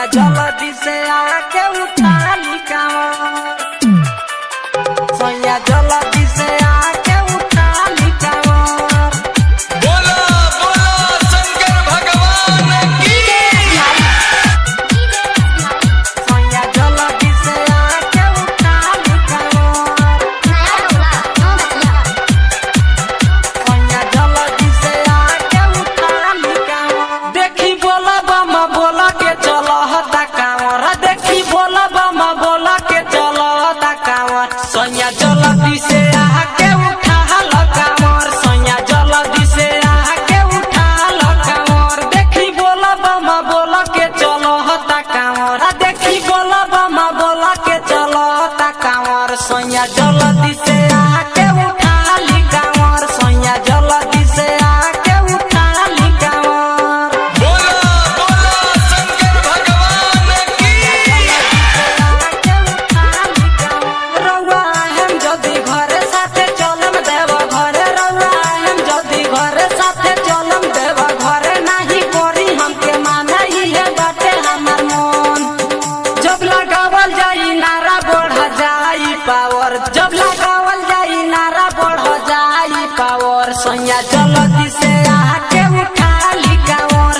सैया जल्दी से आके उठा ली कांवर, सैया जल्दी से आके उठा ली कांवर। बोलो बोलो शंकर भगवान की। सैया जल्दी से आके उठा ली कांवर, सैया जल्दी से आके उठा ली कांवर। देखी बोला बमा बोला के चलो हता कांवर, देखी बोला बमा बोला के चलो हता कांवर। सैया जल्दी से आके उठा लो कांवर, सैया जल्दी से आके उठा लो कांवर। देखी बोला बमा बोला के चलो हता कांवर, देखी बोला बमा बोला के चलो हता कांवर। सैया जल्दी से आके उठा ली कांवर, सैया जल्दी से आके उठा ली कांवर। बोलो बोलो शंकर भगवान की। रउआ हम जदी घरे साथे चलम देव घरे, रउआ हम जदी घरे साथे चलम देव घरे। नाही करी हमके माना इहे बाटे हमर मन, जब लगावल जाई नारा बढ़ जाई पावर, जब लगावल जाई नारा बढ़ जाई पावर। सैया जल्दी से आके उठा ली कांवर,